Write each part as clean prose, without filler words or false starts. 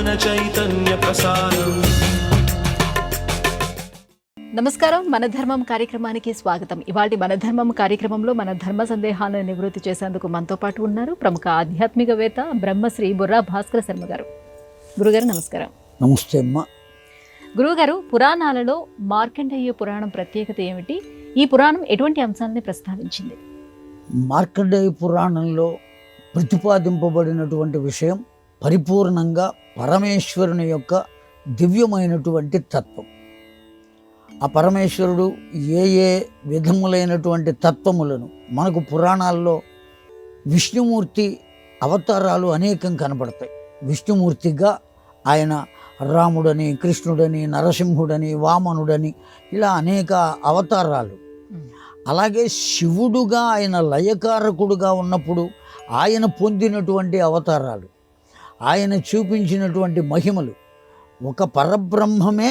జ్ఞాన చైతన్య ప్రసారం. నమస్కారం, మన ధర్మం కార్యక్రమానికి స్వాగతం. ఇవాళ మన ధర్మం కార్యక్రమంలో మన ధర్మ సందేహాలను నివృత్తి చేసేందుకు మనతో పాటు ఉన్నారు ప్రముఖ ఆధ్యాత్మికవేత్త బ్రహ్మశ్రీ బుర్రా భాస్కర శర్మ గారు. గురుగారు నమస్కారం. నమస్తే అమ్మ. గురుగారు, పురాణాలలో మార్కండేయ పురాణం ప్రత్యేకత ఏమిటి? ఈ పురాణం ఎటువంటి అంశాలని ప్రస్తావించింది? మార్కండేయ పురాణంలో ప్రతిపాదింపబడినటువంటి విషయం పరిపూర్ణంగా పరమేశ్వరుని యొక్క దివ్యమైనటువంటి తత్వం. ఆ పరమేశ్వరుడు ఏ ఏ విధములైనటువంటి తత్వములను మనకు పురాణాల్లో విష్ణుమూర్తి అవతారాలు అనేకం కనబడతాయి. విష్ణుమూర్తిగా ఆయన రాముడని, కృష్ణుడని, నరసింహుడని, వామనుడని ఇలా అనేక అవతారాలు. అలాగే శివుడుగా ఆయన లయకారకుడుగా ఉన్నప్పుడు ఆయన పొందినటువంటి అవతారాలు, ఆయన చూపించినటువంటి మహిమలు. ఒక పరబ్రహ్మమే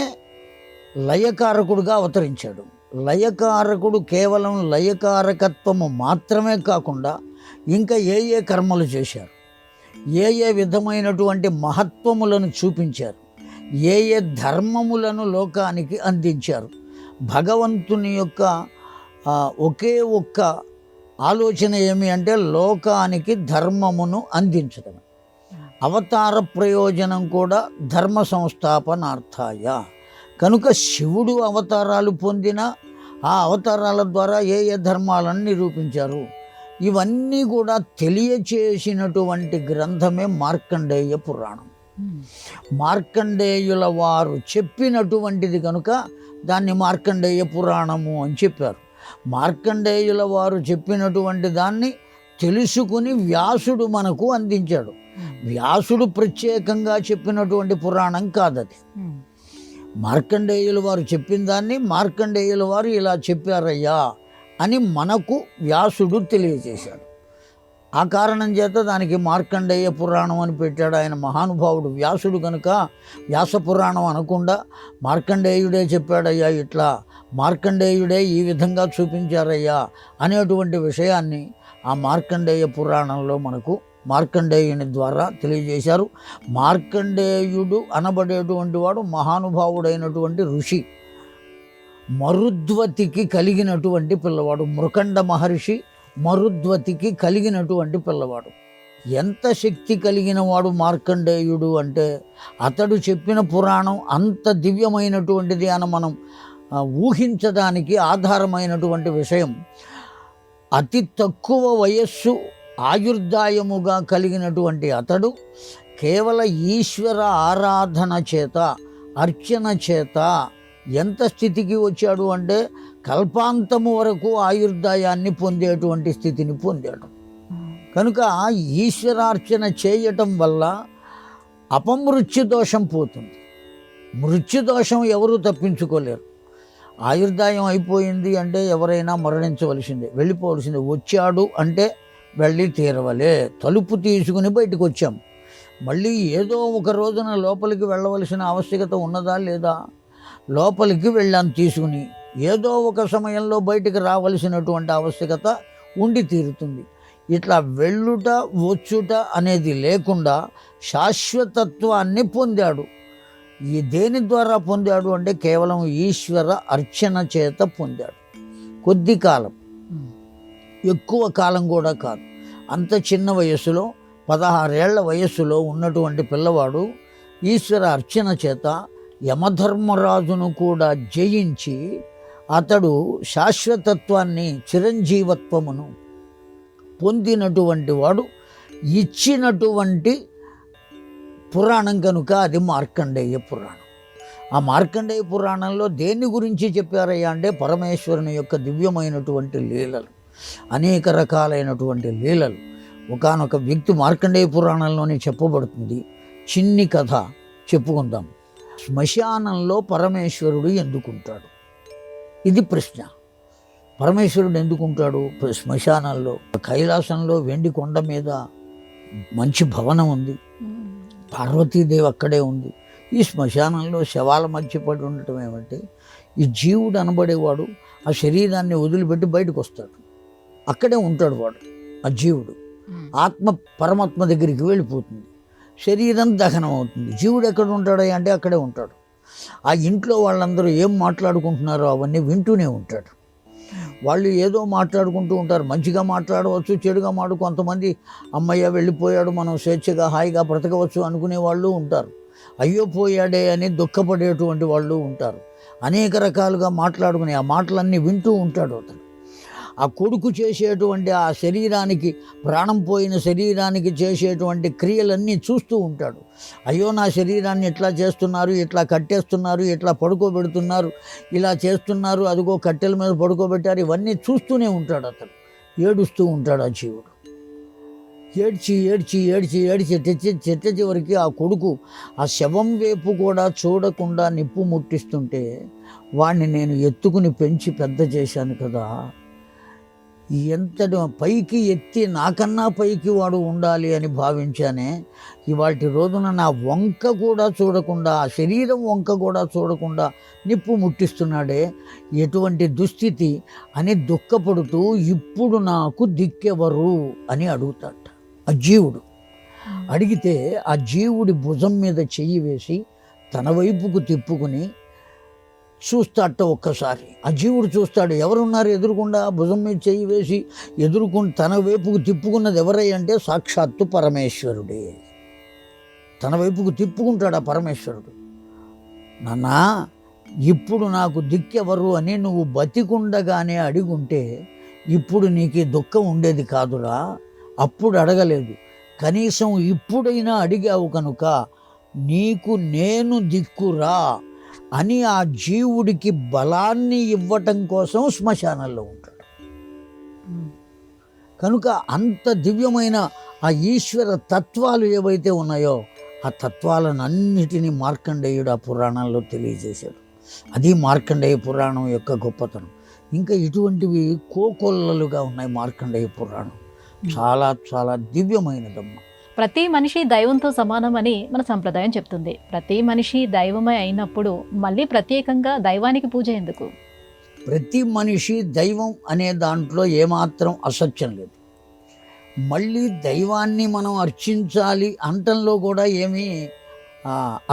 లయకారకుడుగా అవతరించాడు. లయకారకుడు కేవలం లయకారకత్వము మాత్రమే కాకుండా ఇంకా ఏ ఏ కర్మలు చేశారు, ఏ ఏ విధమైనటువంటి మహత్వములను చూపించారు, ఏ ఏ ధర్మములను లోకానికి అందించారు. భగవంతుని యొక్క ఒకే ఒక్క ఆలోచన ఏమి అంటే లోకానికి ధర్మమును అందించడం. అవతార ప్రయోజనం కూడా ధర్మ సంస్థాపనార్థాయ. కనుక శివుడు అవతారాలు పొందిన ఆ అవతారాల ద్వారా ఏ ఏ ధర్మాలను నిరూపించారు, ఇవన్నీ కూడా తెలియచేసినటువంటి గ్రంథమే మార్కండేయ పురాణం. మార్కండేయుల వారు చెప్పినటువంటిది కనుక దాన్ని మార్కండేయ పురాణము అని చెప్పారు. మార్కండేయుల వారు చెప్పినటువంటి దాన్ని తెలుసుకుని వ్యాసుడు మనకు అందించాడు. వ్యాసుడు ప్రత్యేకంగా చెప్పినటువంటి పురాణం కాదది. మార్కండేయుల వారు చెప్పిన దాన్ని మార్కండేయుల వారు ఇలా చెప్పారయ్యా అని మనకు వ్యాసుడు తెలియజేశాడు. ఆ కారణం చేత దానికి మార్కండేయ పురాణం అని పెట్టాడు. ఆయన మహానుభావుడు వ్యాసుడు కనుక వ్యాస పురాణం అనకుండా మార్కండేయుడే చెప్పాడయ్యా, ఇట్లా మార్కండేయుడే ఈ విధంగా చూపించారయ్యా అనేటువంటి విషయాన్ని ఆ మార్కండేయ పురాణంలో మనకు మార్కండేయుని ద్వారా తెలియజేశారు. మార్కండేయుడు అనబడేటువంటి వాడు మహానుభావుడైనటువంటి ఋషి. మరుద్వతికి కలిగినటువంటి పిల్లవాడు. మృకండ మహర్షి మరుద్వతికి కలిగినటువంటి పిల్లవాడు. ఎంత శక్తి కలిగిన వాడు మార్కండేయుడు అంటే అతడు చెప్పిన పురాణం అంత దివ్యమైనటువంటిది అని మనం ఊహించడానికి ఆధారమైనటువంటి విషయం. అతి తక్కువ వయస్సు ఆయుర్దాయముగా కలిగినటువంటి అతడు కేవల ఈశ్వర ఆరాధన చేత, అర్చన చేత ఎంత స్థితికి వచ్చాడు అంటే కల్పాంతము వరకు ఆయుర్దాయాన్ని పొందేటువంటి స్థితిని పొందాడు. కనుక ఈశ్వరార్చన చేయటం వల్ల అపమృత్యు దోషం పోతుంది. మృత్యుదోషం ఎవరూ తప్పించుకోలేరు. ఆయుర్దాయం అయిపోయింది అంటే ఎవరైనా మరణించవలసిందే, వెళ్ళిపోవలసిందే. వచ్చాడు అంటే వెళ్ళి తీరవలే. తలుపు తీసుకుని బయటకు వచ్చాం, మళ్ళీ ఏదో ఒక రోజున లోపలికి వెళ్ళవలసిన ఆవశ్యకత ఉన్నదా లేదా? లోపలికి వెళ్ళాం తీసుకుని, ఏదో ఒక సమయంలో బయటికి రావలసినటువంటి ఆవశ్యకత ఉండి తీరుతుంది. ఇట్లా వెళ్ళుట వచ్చుట అనేది లేకుండా శాశ్వతత్వాన్ని పొందాడు. ఈ దేని ద్వారా పొందాడు అంటే కేవలం ఈశ్వర అర్చన చేత పొందాడు. కొద్ది కాలం, ఎక్కువ కాలం కూడా కాదు. అంత చిన్న వయస్సులో 16 ఏళ్ల వయస్సులో ఉన్నటువంటి పిల్లవాడు ఈశ్వర అర్చన చేత యమధర్మరాజును కూడా జయించి అతడు శాశ్వతత్వాన్ని, చిరంజీవత్వమును పొందినటువంటి వాడు. ఇచ్చినటువంటి పురాణం కనుక అది మార్కండేయ పురాణం. ఆ మార్కండేయ పురాణంలో దేని గురించి చెప్పారయ్యా అంటే పరమేశ్వరుని యొక్క దివ్యమైనటువంటి లీలలు, అనేక రకాలైనటువంటి లీలలు. ఒకానొక వ్యక్తి మార్కండేయ పురాణంలోనే చెప్పబడుతుంది. చిన్ని కథ చెప్పుకుందాం. శ్మశానంలో పరమేశ్వరుడు ఎందుకుంటాడు? ఇది ప్రశ్న. పరమేశ్వరుడు ఎందుకుంటాడు శ్మశానంలో? కైలాసంలో వెండి కొండ మీద మంచి భవనం ఉంది, పార్వతీదేవి అక్కడే ఉంది. ఈ శ్మశానంలో శవాల మధ్య పడి ఉండటం ఏమంటే, ఈ జీవుడు అనబడేవాడు ఆ శరీరాన్ని వదిలిపెట్టి బయటకు వస్తాడు, అక్కడే ఉంటాడు వాడు. ఆ జీవుడు ఆత్మ పరమాత్మ దగ్గరికి వెళ్ళిపోతుంది. శరీరం దహనం అవుతుంది. జీవుడు ఎక్కడ ఉంటాడు అంటే అక్కడే ఉంటాడు. ఆ ఇంట్లో వాళ్ళందరూ ఏం మాట్లాడుకుంటున్నారో అవన్నీ వింటూనే ఉంటాడు. వాళ్ళు ఏదో మాట్లాడుకుంటూ ఉంటారు, మంచిగా మాట్లాడవచ్చు, చెడుగా కొంతమంది అమ్మయ్య వెళ్ళిపోయాడు, మనం స్వేచ్ఛగా హాయిగా బ్రతకవచ్చు అనుకునే వాళ్ళు ఉంటారు. అయ్యో పోయాడే అని దుఃఖపడేటువంటి వాళ్ళు ఉంటారు. అనేక రకాలుగా మాట్లాడుకునే ఆ మాటలన్నీ వింటూ ఉంటాడు అతను. ఆ కొడుకు చేసేటువంటి ఆ శరీరానికి, ప్రాణం పోయిన శరీరానికి చేసేటువంటి క్రియలన్నీ చూస్తూ ఉంటాడు. అయ్యో నా శరీరాన్ని ఎట్లా చేస్తున్నారు, ఎట్లా కట్టేస్తున్నారు, ఎట్లా పడుకోబెడుతున్నారు, ఇలా చేస్తున్నారు, అదిగో కట్టెల మీద పడుకోబెట్టారు, ఇవన్నీ చూస్తూనే ఉంటాడు అతను. ఏడుస్తూ ఉంటాడు ఆ జీవుడు. ఏడ్చి ఏడ్చి ఏడ్చి ఏడ్చి చెట్ట చివరికి ఆ కొడుకు ఆ శవం వైపు కూడా చూడకుండా నిప్పు ముట్టిస్తుంటే, వాడిని నేను ఎత్తుకుని పెంచి పెద్ద చేశాను కదా, ఎంతటి పైకి ఎత్తి నాకన్నా పైకి వాడు ఉండాలి అని భావించానే, ఇవాటి రోజున నా వంక కూడా చూడకుండా, ఆ శరీరం వంక కూడా చూడకుండా నిప్పు ముట్టిస్తున్నాడే, ఎటువంటి దుస్థితి అని దుఃఖపడుతూ ఇప్పుడు నాకు దిక్కెవరు అని అడుగుతాడు ఆ జీవుడు. అడిగితే ఆ జీవుడి భుజం మీద చెయ్యి వేసి తన వైపుకు తిప్పుకుని చూస్తాట ఒక్కసారి. ఆ జీవుడు చూస్తాడు, ఎవరున్నారు ఎదురుకుండా. భుజం మీద చెయ్యి వేసి ఎదురుకుని తన వైపుకు తిప్పుకున్నది ఎవరై అంటే సాక్షాత్తు పరమేశ్వరుడే. తన వైపుకు తిప్పుకుంటాడు ఆ పరమేశ్వరుడు. నాన్నా, ఇప్పుడు నాకు దిక్కెవరు అని నువ్వు బతికుండగానే అడిగుంటే ఇప్పుడు నీకు దుఃఖం ఉండేది కాదురా. అప్పుడు అడగలేదు, కనీసం ఇప్పుడైనా అడిగావు కనుక నీకు నేను దిక్కురా అని ఆ జీవుడికి బలాన్ని ఇవ్వటం కోసం శ్మశానంలో ఉంటాడు. కనుక అంత దివ్యమైన ఆ ఈశ్వర తత్వాలు ఏవైతే ఉన్నాయో ఆ తత్వాలను అన్నిటినీ మార్కండేయుడు ఆ పురాణంలో తెలియజేశాడు. అది మార్కండేయ పురాణం యొక్క గొప్పతనం. ఇంకా ఇటువంటివి కోకొల్లలుగా ఉన్నాయి మార్కండేయ పురాణం. చాలా చాలా దివ్యమైనదమ్మా. ప్రతి మనిషి దైవంతో సమానమని మన సంప్రదాయం చెప్తుంది. ప్రతి మనిషి దైవమే అయినప్పుడు మళ్ళీ ప్రత్యేకంగా దైవానికి పూజ ఎందుకు? ప్రతి మనిషి దైవం అనే దాంట్లో ఏమాత్రం అసత్యం లేదు. మళ్ళీ దైవాన్ని మనం అర్చించాలి అంటంలో కూడా ఏమీ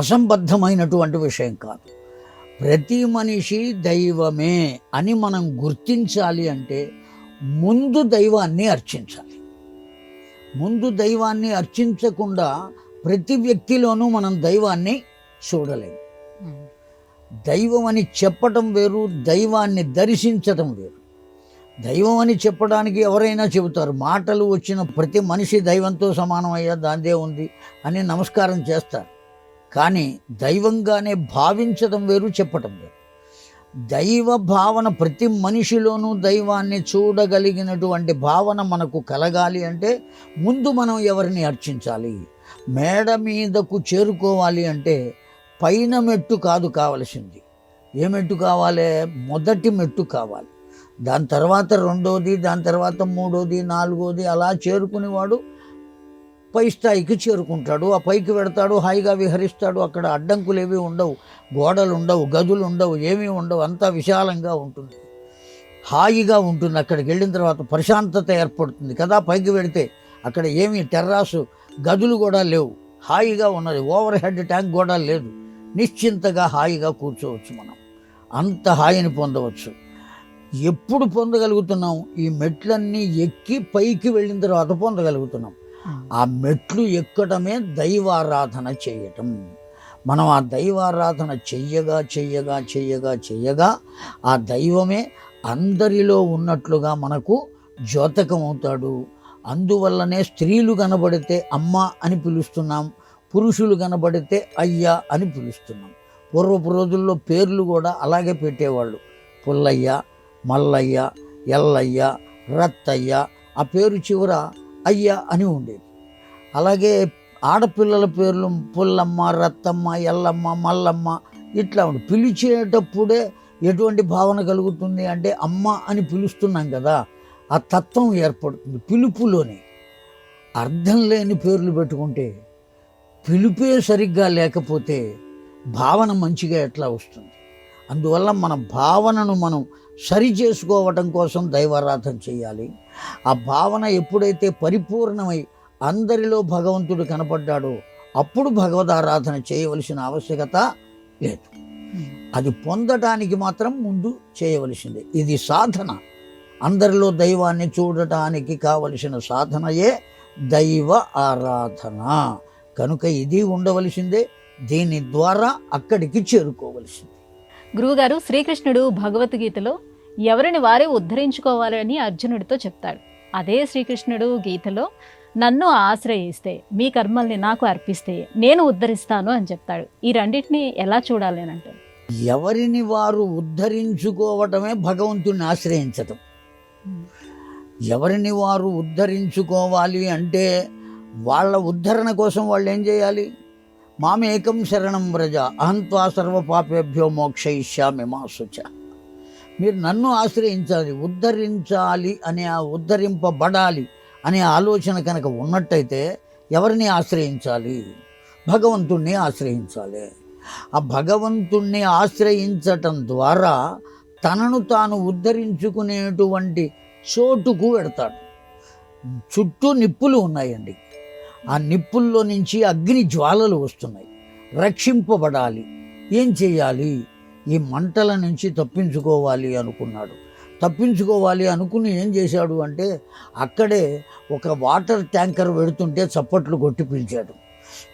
అసంబద్ధమైనటువంటి విషయం కాదు. ప్రతి మనిషి దైవమే అని మనం గుర్తించాలి అంటే ముందు దైవాన్ని అర్చించాలి. ముందు దైవాన్ని అర్చించకుండా ప్రతి వ్యక్తిలోనూ మనం దైవాన్ని చూడలేము. దైవం అని చెప్పటం వేరు, దైవాన్ని దర్శించటం వేరు. దైవం అని చెప్పడానికి ఎవరైనా చెబుతారు, మాటలు వచ్చిన ప్రతి మనిషి దైవంతో సమానం అయ్యా దాందే ఉంది అని నమస్కారం చేస్తారు. కానీ దైవంగానే భావించటం వేరు, చెప్పటం వేరు. దైవ భావన ప్రతి మనిషిలోనూ దైవాన్ని చూడగలిగినటువంటి భావన మనకు కలగాలి అంటే ముందు మనం ఎవరిని అర్చించాలి? మేడ మీదకు చేరుకోవాలి అంటే పైన మెట్టు కాదు కావలసింది. ఏ మెట్టు కావాలి? మొదటి మెట్టు కావాలి. దాని తర్వాత రెండోది, దాని తర్వాత మూడోది, నాలుగోది, అలా చేరుకునేవాడు పై స్థాయికి చేరుకుంటాడు. ఆ పైకి వెడతాడు, హాయిగా విహరిస్తాడు. అక్కడ అడ్డంకులు ఏవి ఉండవు, గోడలు ఉండవు, గదులు ఉండవు, ఏమీ ఉండవు. అంతా విశాలంగా ఉంటుంది, హాయిగా ఉంటుంది. అక్కడికి వెళ్ళిన తర్వాత ప్రశాంతత ఏర్పడుతుంది కదా. పైకి వెడితే అక్కడ ఏమీ టెర్రాసు గదులు కూడా లేవు, హాయిగా ఉన్నది. ఓవర్ హెడ్ ట్యాంక్ కూడా లేదు. నిశ్చింతగా హాయిగా కూర్చోవచ్చు. మనం అంత హాయిని పొందవచ్చు. ఎప్పుడు పొందగలుగుతున్నాం? ఈ మెట్లన్నీ ఎక్కి పైకి వెళ్ళిన తర్వాత పొందగలుగుతున్నాం. ఆ మెట్లు ఎక్కడమే దైవారాధన చేయటం. మనం ఆ దైవారాధన చెయ్యగా చెయ్యగా చెయ్యగా చెయ్యగా ఆ దైవమే అందరిలో ఉన్నట్లుగా మనకు ద్యోతకం అవుతాడు. అందువల్లనే స్త్రీలు కనబడితే అమ్మ అని పిలుస్తున్నాం, పురుషులు కనబడితే అయ్యా అని పిలుస్తున్నాం. పూర్వపు రోజుల్లో పేర్లు కూడా అలాగే పెట్టేవాళ్ళు. పుల్లయ్య, మల్లయ్య, ఎల్లయ్య, రత్తయ్య, ఆ పేరు చివర అయ్య అని ఉండేది. అలాగే ఆడపిల్లల పేర్లు పుల్లమ్మ, రత్తమ్మ, ఎల్లమ్మ, మల్లమ్మ ఇట్లా ఉండి పిలిచేటప్పుడే ఎటువంటి భావన కలుగుతుంది అంటే అమ్మ అని పిలుస్తున్నాం కదా, ఆ తత్వం ఏర్పడుతుంది. పిలుపులోనే అర్థం లేని పేర్లు పెట్టుకుంటే, పిలుపే సరిగ్గా లేకపోతే భావన మంచిగా ఎట్లా వస్తుంది? అందువల్ల మన భావనను మనం సరి చేసుకోవటం కోసం దైవారాధన చేయాలి. ఆ భావన ఎప్పుడైతే పరిపూర్ణమై అందరిలో భగవంతుడు కనపడ్డాడో అప్పుడు భగవదారాధన చేయవలసిన ఆవశ్యకత లేదు. అది పొందటానికి మాత్రం ముందు చేయవలసిందే. ఇది సాధన. అందరిలో దైవాన్ని చూడటానికి కావలసిన సాధనయే దైవ ఆరాధన. కనుక ఇది ఉండవలసిందే. దీని ద్వారా అక్కడికి చేరుకోవలసింది. గురువుగారు, శ్రీకృష్ణుడు భగవద్గీతలో ఎవరిని వారే ఉద్ధరించుకోవాలని అర్జునుడితో చెప్తాడు. అదే శ్రీకృష్ణుడు గీతలో నన్ను ఆశ్రయిస్తే, మీ కర్మల్ని నాకు అర్పిస్తే నేను ఉద్ధరిస్తాను అని చెప్తాడు. ఈ రెండింటిని ఎలా చూడాలి అని అంటే, ఎవరిని వారు ఉద్ధరించుకోవటమే భగవంతుని ఆశ్రయించటం. ఎవరిని వారు ఉద్ధరించుకోవాలి అంటే వాళ్ళ ఉద్ధరణ కోసం వాళ్ళు ఏం చేయాలి? మామేకం శరణం వ్రజ అహంత్వా సర్వ పాపేభ్యో మోక్షయిష్యామి మా శుచ. మీరు నన్ను ఆశ్రయించాలి, ఉద్ధరించాలి అనే ఉద్ధరింపబడాలి అనే ఆలోచన కనుక ఉన్నట్టయితే ఎవరిని ఆశ్రయించాలి? భగవంతుణ్ణి ఆశ్రయించాలి. ఆ భగవంతుణ్ణి ఆశ్రయించటం ద్వారా తనను తాను ఉద్ధరించుకునేటువంటి చోటుకు వెడతాడు. చుట్టూ నిప్పులు ఉన్నాయండి. ఆ నిప్పుల్లో నుంచి అగ్ని జ్వాలలు వస్తున్నాయి. రక్షింపబడాలి. ఏం చేయాలి? ఈ మంటల నుంచి తప్పించుకోవాలి అనుకున్నాడు. తప్పించుకోవాలి అనుకుని ఏం చేశాడు అంటే, అక్కడే ఒక వాటర్ ట్యాంకర్ వెడుతుంటే చప్పట్లు కొట్టి పిలిచాడు.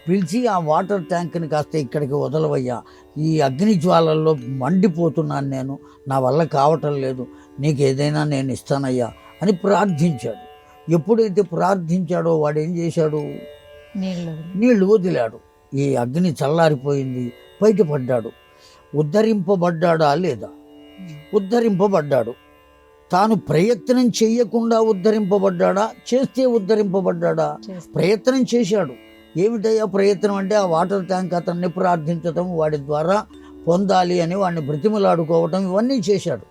పిలిచి ఆ వాటర్ ట్యాంక్ని కాస్త ఇక్కడికి వదలవయ్యా, ఈ అగ్ని జ్వాలల్లో మండిపోతున్నాను నేను, నా వల్ల కావటం లేదు, నీకు ఏదైనా నేను ఇస్తానయ్యా అని ప్రార్థించాడు. ఎప్పుడైతే ప్రార్థించాడో వాడు ఏం చేశాడు? నీళ్లు వదిలాడు. ఈ అగ్ని చల్లారిపోయింది, బయటపడ్డాడు. ఉద్ధరింపబడ్డాడా లేదా? ఉద్ధరింపబడ్డాడు. తాను ప్రయత్నం చెయ్యకుండా ఉద్ధరింపబడ్డాడా? చేస్తే ఉద్ధరింపబడ్డాడా? ప్రయత్నం చేశాడు. ఏమిటయ్యా ప్రయత్నం అంటే, ఆ వాటర్ ట్యాంక్ అతన్ని ప్రార్థించటం, వాడి ద్వారా పొందాలి అని వాడిని బ్రతిమలాడుకోవటం, ఇవన్నీ చేశాడు.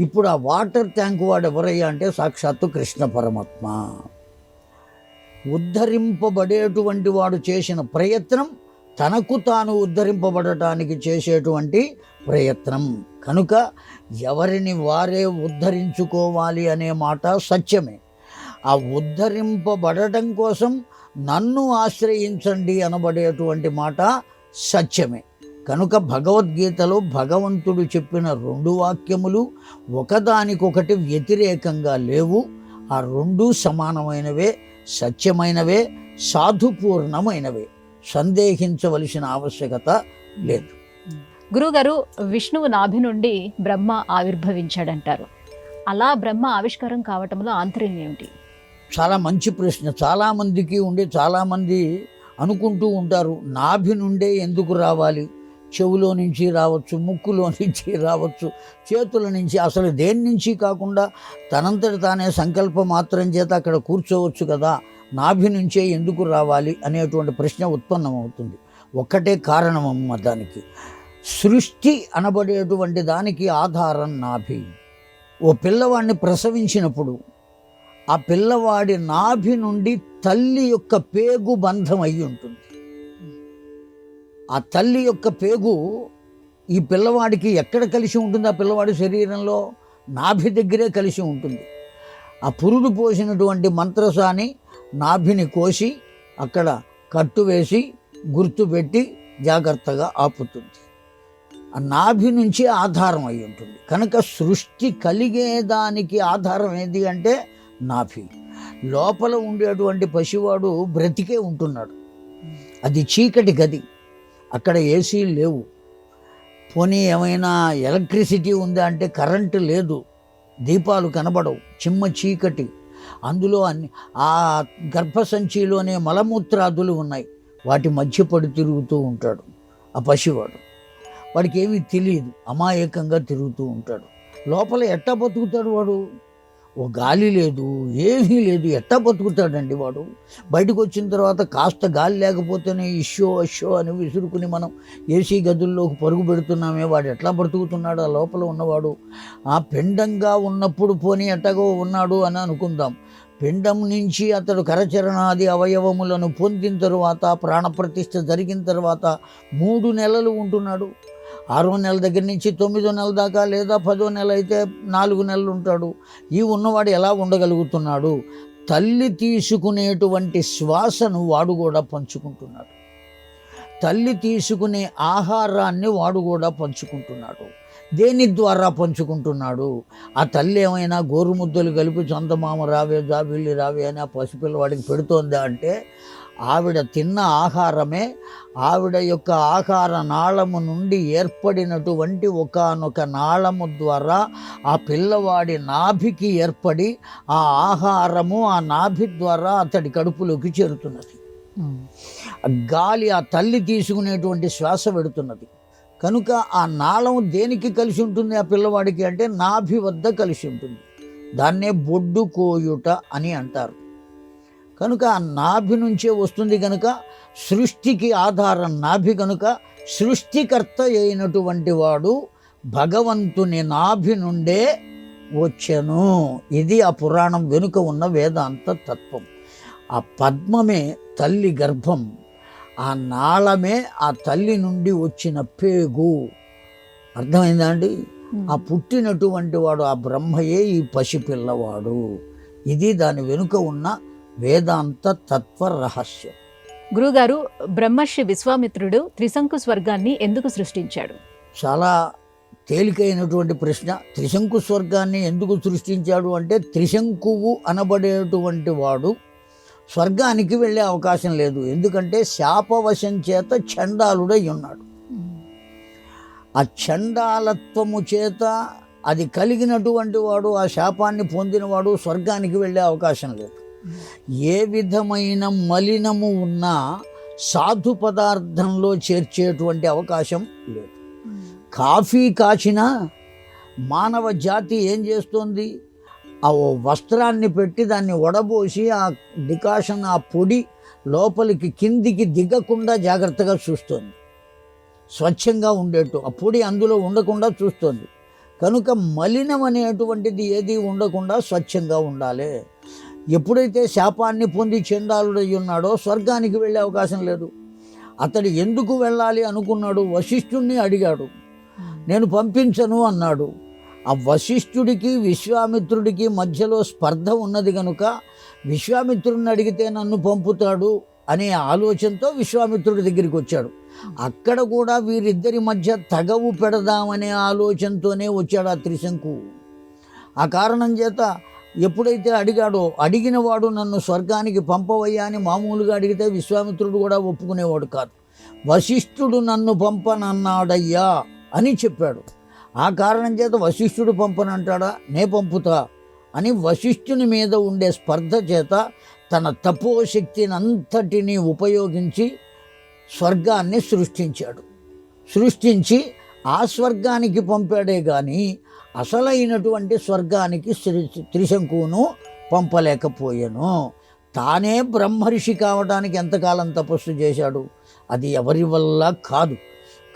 ఇప్పుడు ఆ వాటర్ ట్యాంక్ వాడు ఎవరయ్యా అంటే సాక్షాత్తు కృష్ణ పరమాత్మ. ఉద్ధరింపబడేటువంటి వాడు చేసిన ప్రయత్నం తనకు తాను ఉద్ధరింపబడటానికి చేసేటువంటి ప్రయత్నం. కనుక ఎవరిని వారే ఉద్ధరించుకోవాలి అనే మాట సత్యమే. ఆ ఉద్ధరింపబడటం కోసం నన్ను ఆశ్రయించండి అనబడేటువంటి మాట సత్యమే. కనుక భగవద్గీతలో భగవంతుడు చెప్పిన 2 వాక్యములు ఒకదానికొకటి వ్యతిరేకంగా లేవు. ఆ 2 సమానమైనవే, సత్యమైనవే, సాధుపూర్ణమైనవే. సందేహించవలసిన ఆవశ్యకత లేదు. గురుగారు, విష్ణువు నాభి నుండి బ్రహ్మ ఆవిర్భవించాడంటారు. అలా బ్రహ్మ ఆవిష్కారం కావటంలో ఆంతర్యం ఏమిటి? చాలా మంచి ప్రశ్న. చాలామందికి ఉండే, చాలామంది అనుకుంటూ ఉంటారు, నాభి నుండే ఎందుకు రావాలి? చెవులో నుంచి రావచ్చు, ముక్కులో నుంచి రావచ్చు, చేతుల నుంచి, అసలు దేని నుంచి కాకుండా తనంతట తానే సంకల్ప మాత్రం చేత అక్కడ కూర్చోవచ్చు కదా, నాభి నుంచే ఎందుకు రావాలి అనేటువంటి ప్రశ్న ఉత్పన్నమవుతుంది. ఒక్కటే కారణమమ్మ దానికి. సృష్టి అనబడేటువంటి దానికి ఆధారం నాభి. ఓ పిల్లవాడిని ప్రసవించినప్పుడు ఆ పిల్లవాడి నాభి నుండి తల్లి యొక్క పేగు బంధం అయి ఉంటుంది. ఆ తల్లి యొక్క పేగు ఈ పిల్లవాడికి ఎక్కడ కలిసి ఉంటుంది? ఆ పిల్లవాడి శరీరంలో నాభి దగ్గరే కలిసి ఉంటుంది. ఆ పురుడు పోసినటువంటి మంత్రసాని నాభిని కోసి అక్కడ కట్టు వేసి గుర్తు పెట్టి జాగ్రత్తగా ఆపుతుంది. ఆ నాభి నుంచి ఆధారం అయి ఉంటుంది. కనుక సృష్టి కలిగేదానికి ఆధారం ఏది అంటే నాభి. లోపల ఉండేటువంటి పసివాడు బ్రతికే ఉంటున్నాడు. అది చీకటి గది, అక్కడ ఏసీలు లేవు. పోనీ ఏమైనా ఎలక్ట్రిసిటీ ఉందా అంటే కరెంటు లేదు, దీపాలు కనబడవు, చిమ్మ చీకటి. అందులో ఆ గర్భసంచిలోనే మలమూత్రాదులు ఉన్నాయి, వాటి మధ్య పడి తిరుగుతూ ఉంటాడు ఆ పసివాడు. వాడికి ఏమీ తెలియదు, అమాయకంగా తిరుగుతూ ఉంటాడు. లోపల ఎట్టా బతుకుతాడు వాడు? ఓ గాలి లేదు, ఏమీ లేదు, ఎట్టా బతుకుతాడండి వాడు? బయటకు వచ్చిన తర్వాత కాస్త గాలి లేకపోతేనే అష్యో అని విసురుకుని మనం ఏసీ గదుల్లోకి పరుగు పెడుతున్నామే, వాడు ఎట్లా బ్రతుకుతున్నాడు? ఆ లోపల ఉన్నవాడు ఆ పిండంగా ఉన్నప్పుడు పోనీ ఎట్టగో ఉన్నాడు అని అనుకుందాం. పిండం నుంచి అతడు కరచరణాది అవయవములను పొందిన తరువాత, ప్రాణప్రతిష్ఠ జరిగిన తర్వాత 3 నెలలు ఉంటున్నాడు. 6వ నెల దగ్గర నుంచి 9వ నెల దాకా, లేదా 10వ నెల అయితే 4 నెలలు ఉంటాడు. ఈ ఉన్నవాడు ఎలా ఉండగలుగుతున్నాడు? తల్లి తీసుకునేటువంటి శ్వాసను వాడు కూడా పంచుకుంటున్నాడు. తల్లి తీసుకునే ఆహారాన్ని వాడు కూడా పంచుకుంటున్నాడు. దేని ద్వారా పంచుకుంటున్నాడు? ఆ తల్లి ఏమైనా గోరుముద్దలు కలిపి చందమామ రావే జాబిల్లి రావే అని ఆ పసిపిల్లవాడికి పెడుతోందా అంటే ఆవిడ తిన్న ఆహారమే ఆవిడ యొక్క ఆహార నాళము నుండి ఏర్పడినటువంటి ఒకానొక నాళము ద్వారా ఆ పిల్లవాడి నాభికి ఏర్పడి ఆ ఆహారము ఆ నాభి ద్వారా అతడి కడుపులోకి చేరుతున్నది. గాలి ఆ తల్లి తీసుకునేటువంటి శ్వాస పెడుతున్నది కనుక ఆ నాళం దేనికి కలిసి ఉంటుంది ఆ పిల్లవాడికి అంటే నాభి వద్ద కలిసి ఉంటుంది. దాన్నే బొడ్డు కోయుట అని అంటారు. కనుక ఆ నాభి నుంచే వస్తుంది కనుక సృష్టికి ఆధారం నాభి కనుక సృష్టికర్త అయినటువంటి వాడు భగవంతుని నాభి నుండే వచ్చెను. ఇది ఆ పురాణం వెనుక ఉన్న వేదాంత తత్వం. ఆ పద్మమే తల్లి గర్భం, ఆ నాళమే ఆ తల్లి నుండి వచ్చిన పేగు. అర్థమైందా అండి? ఆ పుట్టినటువంటి వాడు ఆ బ్రహ్మయే ఈ పసిపిల్లవాడు. ఇది దాని వెనుక ఉన్న వేదాంత తత్వ రహస్యం. గురుగారు, బ్రహ్మర్షి విశ్వామిత్రుడు త్రిశంకు స్వర్గాన్ని ఎందుకు సృష్టించాడు? చాలా తేలికైనటువంటి ప్రశ్న. త్రిశంకు స్వర్గాన్ని ఎందుకు సృష్టించాడు అంటే త్రిశంకువు అనబడేటువంటి వాడు స్వర్గానికి వెళ్ళే అవకాశం లేదు. ఎందుకంటే శాపవశం చేత చండాలుడై ఉన్నాడు. ఆ చండాలత్వము చేత అది కలిగినటువంటి వాడు, ఆ శాపాన్ని పొందినవాడు స్వర్గానికి వెళ్ళే అవకాశం లేదు. ఏ విధమైన మలినము ఉన్నా సాధు పదార్థంలో చేర్చేటువంటి అవకాశం లేదు. కాఫీ కాచినా మానవ జాతి ఏం చేస్తోంది? ఆ వస్త్రాన్ని పెట్టి దాన్ని వడబోసి ఆ డికాషన్ ఆ పొడి లోపలికి కిందికి దిగకుండా జాగ్రత్తగా చూస్తోంది. స్వచ్ఛంగా ఉండేట్టు ఆ పొడి అందులో ఉండకుండా చూస్తోంది. కనుక మలినం అనేటువంటిది ఏది ఉండకుండా స్వచ్ఛంగా ఉండాలి. ఎప్పుడైతే శాపాన్ని పొంది చండాలుడై ఉన్నాడో స్వర్గానికి వెళ్ళే అవకాశం లేదు. అతడు ఎందుకు వెళ్ళాలి అనుకున్నాడు? వశిష్ఠుణ్ణి అడిగాడు, నేను పంపించను అన్నాడు. ఆ వశిష్ఠుడికి విశ్వామిత్రుడికి మధ్యలో స్పర్ధ ఉన్నది కనుక విశ్వామిత్రుడిని అడిగితే నన్ను పంపుతాడు అనే ఆలోచనతో విశ్వామిత్రుడి దగ్గరికి వచ్చాడు. అక్కడ కూడా వీరిద్దరి మధ్య తగవు పెడదామనే ఆలోచనతోనే వచ్చాడు ఆ త్రిశంకు. ఆ కారణం చేత ఎప్పుడైతే అడిగాడో, అడిగిన వాడు నన్ను స్వర్గానికి పంపవయ్యా అని మామూలుగా అడిగితే విశ్వామిత్రుడు కూడా ఒప్పుకునేవాడు కాదు. వశిష్ఠుడు నన్ను పంపనన్నాడయ్యా అని చెప్పాడు. ఆ కారణం చేత వశిష్ఠుడు పంపనంటాడా, నే పంపుతా అని వశిష్ఠుని మీద ఉండే స్పర్ధ చేత తన తపోశక్తిని అంతటినీ ఉపయోగించి స్వర్గాన్ని సృష్టించాడు. సృష్టించి ఆ స్వర్గానికి పంపాడే కానీ అసలైనటువంటి స్వర్గానికి త్రిశంకును పంపలేకపోయాను. తానే బ్రహ్మర్షి కావడానికి ఎంతకాలం తపస్సు చేశాడు? అది ఎవరి వల్ల కాదు.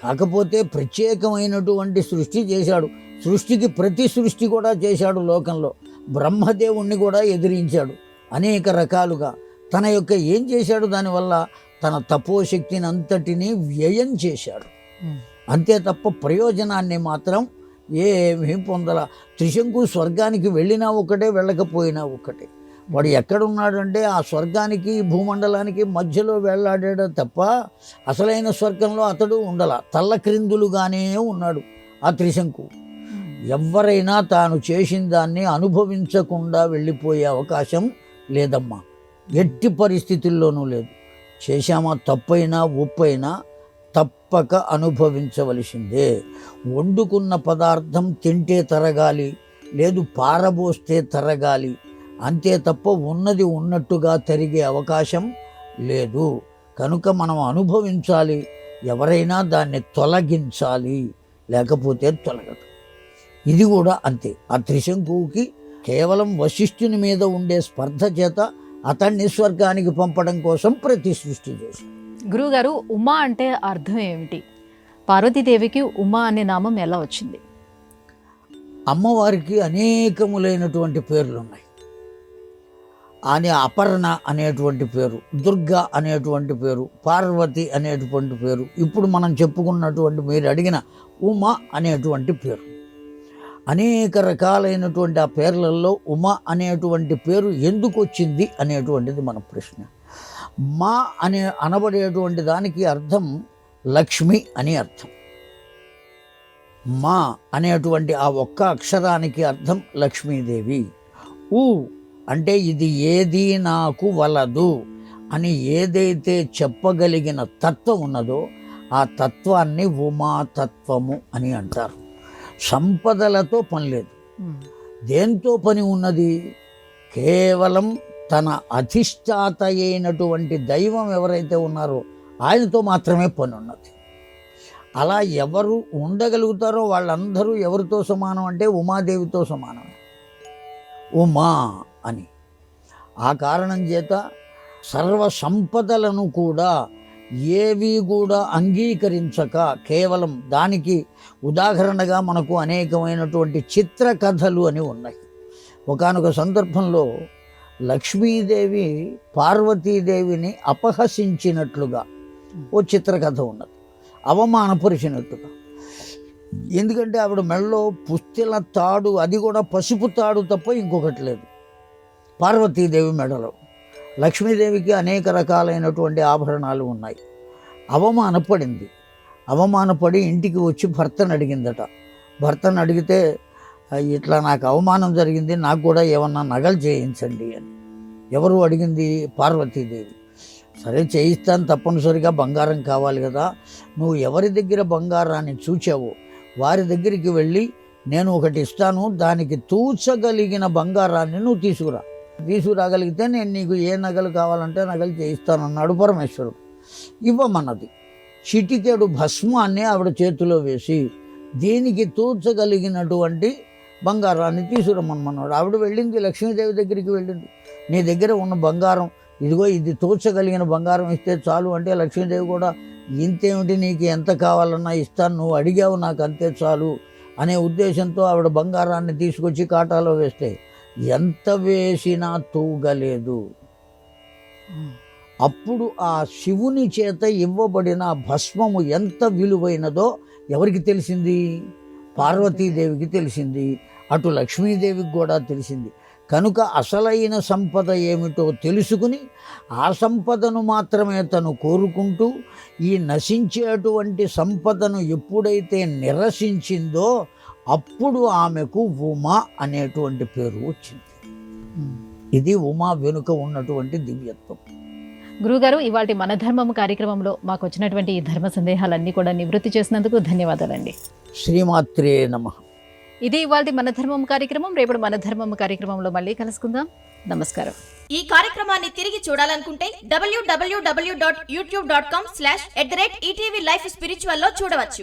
కాకపోతే ప్రత్యేకమైనటువంటి సృష్టి చేశాడు. సృష్టికి ప్రతి సృష్టి కూడా చేశాడు. లోకంలో బ్రహ్మదేవుణ్ణి కూడా ఎదిరించాడు అనేక రకాలుగా. తన యొక్క ఏం చేశాడు? దానివల్ల తన తపోశక్తిని అంతటినీ వ్యయం చేశాడు. అంతే తప్ప ప్రయోజనాన్ని మాత్రం ఏమీ పొందల. త్రిశంకు స్వర్గానికి వెళ్ళినా ఒకటే, వెళ్ళకపోయినా ఒకటే. వాడు ఎక్కడున్నాడంటే ఆ స్వర్గానికి భూమండలానికి మధ్యలో వెళ్ళాడాడు తప్ప అసలైన స్వర్గంలో అతడు ఉండల. తల్లక్రిందులుగానే ఉన్నాడు ఆ త్రిశంకు. ఎవరైనా తాను చేసిన దాన్ని అనుభవించకుండా వెళ్ళిపోయే అవకాశం లేదమ్మా, ఎట్టి పరిస్థితుల్లోనూ లేదు. చేశామా తప్పైనా ఒప్పైనా తప్పక అనుభవించవలసిందే. వండుకున్న పదార్థం తింటే తరగాలి, లేదు పారబోస్తే తరగాలి, అంతే తప్ప ఉన్నది ఉన్నట్టుగా తరిగే అవకాశం లేదు. కనుక మనం అనుభవించాలి, ఎవరైనా దాన్ని తొలగించాలి, లేకపోతే తొలగదు. ఇది కూడా అంతే. ఆ త్రిశంకువుకి కేవలం వశిష్ఠుని మీద ఉండే స్పర్ధ చేత అతన్ని స్వర్గానికి పంపడం కోసం ప్రతి సృష్టి చేశాడు. గురువుగారు, ఉమా అంటే అర్థం ఏమిటి? పార్వతీదేవికి ఉమా అనే నామం ఎలా వచ్చింది? అమ్మవారికి అనేకములైనటువంటి పేర్లు ఉన్నాయి. అని అపర్ణ అనేటువంటి పేరు, దుర్గా అనేటువంటి పేరు, పార్వతి అనేటువంటి పేరు, ఇప్పుడు మనం చెప్పుకున్నటువంటి మీరు అడిగిన ఉమ అనేటువంటి పేరు. అనేక రకాలైనటువంటి ఆ పేర్లలో ఉమ అనేటువంటి పేరు ఎందుకు వచ్చింది అనేటువంటిది మన ప్రశ్న. మా అనబడేటువంటి దానికి అర్థం లక్ష్మి అని అర్థం. మా అనేటువంటి ఆ ఒక్క అక్షరానికి అర్థం లక్ష్మీదేవి. ఊ అంటే ఇది ఏది నాకు వలదు అని ఏదైతే చెప్పగలిగిన తత్వం ఉన్నదో ఆ తత్వాన్ని ఉమాతత్వము అని అంటారు. సంపదలతో పని లేదు. దేంతో పని ఉన్నది? కేవలం తన అధిష్టాత అయినటువంటి దైవం ఎవరైతే ఉన్నారో ఆయనతో మాత్రమే పని ఉన్నది. అలా ఎవరు ఉండగలుగుతారో వాళ్ళందరూ ఎవరితో సమానం అంటే ఉమాదేవితో సమానమే. ఉమా అని ఆ కారణం చేత సర్వ సంపదలను కూడా ఏవి కూడా అంగీకరించక కేవలం దానికి ఉదాహరణగా మనకు అనేకమైనటువంటి చిత్రకథలు అని ఉన్నాయి. ఒకానొక సందర్భంలో లక్ష్మీదేవి పార్వతీదేవిని అపహసించినట్లుగా ఓ చిత్రకథ ఉన్నది, అవమానపరిచినట్టుగా. ఎందుకంటే ఆవిడ మెళ్ళలో పుస్తెల తాడు, అది కూడా పసుపు తాడు తప్ప ఇంకొకటి లేదు పార్వతీదేవి మెడలో. లక్ష్మీదేవికి అనేక రకాలైనటువంటి ఆభరణాలు ఉన్నాయి. అవమానపడింది. అవమానపడి ఇంటికి వచ్చి భర్తను అడిగిందట. భర్తను అడిగితే ఇట్లా నాకు అవమానం జరిగింది, నాకు కూడా ఏమన్నా నగలు చేయించండి అని. ఎవరు అడిగింది? పార్వతీదేవి. సరే చేయిస్తాను, తప్పనిసరిగా బంగారం కావాలి కదా. నువ్వు ఎవరి దగ్గర బంగారాన్ని చూచావో వారి దగ్గరికి వెళ్ళి నేను ఒకటి ఇస్తాను, దానికి తూచగలిగిన బంగారాన్ని నువ్వు తీసుకురాగలిగితే నేను నీకు ఏ నగలు కావాలంటే నగలు చేయిస్తానన్నాడు పరమేశ్వరుడు. ఇవ్వమన్నది. చిటికెడు భస్మాన్ని ఆవిడ చేతిలో వేసి దీనికి తూచగలిగినటువంటి బంగారాన్ని తీసుకురమ్మన్నాడు. ఆవిడ వెళ్ళింది, లక్ష్మీదేవి దగ్గరికి వెళ్ళింది. నీ దగ్గర ఉన్న బంగారం ఇదిగో, ఇది తూచగలిగిన బంగారం ఇస్తే చాలు అంటే లక్ష్మీదేవి కూడా ఇంతేమిటి, నీకు ఎంత కావాలన్నా ఇస్తాను, నువ్వు అడిగావు నాకు అంతే చాలు అనే ఉద్దేశంతో ఆవిడ బంగారాన్ని తీసుకొచ్చి కాటాలో వేస్తే ఎంత వేసినా తూగలేదు. అప్పుడు ఆ శివుని చేత ఇవ్వబడిన భస్మము ఎంత విలువైనదో ఎవరికి తెలిసింది? పార్వతీదేవికి తెలిసింది. అటు లక్ష్మీదేవికి కూడా తెలిసింది. కనుక అసలైన సంపద ఏమిటో తెలుసుకుని ఆ సంపదను మాత్రమే తను కోరుకుంటూ ఈ నశించేటువంటి సంపదను ఎప్పుడైతే నిరసించిందో అప్పుడు ఆమెకు ఉమా అనేటువంటి పేరు వచ్చింది. ఇది ఉమా వెనుక ఉన్నటువంటి దివ్యత్వం. గురుగారు, ఇవాళ మన ధర్మం కార్యక్రమంలో మాకు వచ్చినటువంటి ఈ ధర్మ సందేహాలన్నీ కూడా నివృత్తి చేసినందుకు ధన్యవాదాలండి. శ్రీమాత్రే నమః. ఇది ఇవాళ మన ధర్మం కార్యక్రమం. రేపటి మన ధర్మం కార్యక్రమంలో మళ్ళీ కలుసుకుందాం. నమస్కారం. ఈ కార్యక్రమాన్ని తిరిగి చూడాలనుకుంటే www.youtube.com/ETV Life Spiritual లో చూడవచ్చు.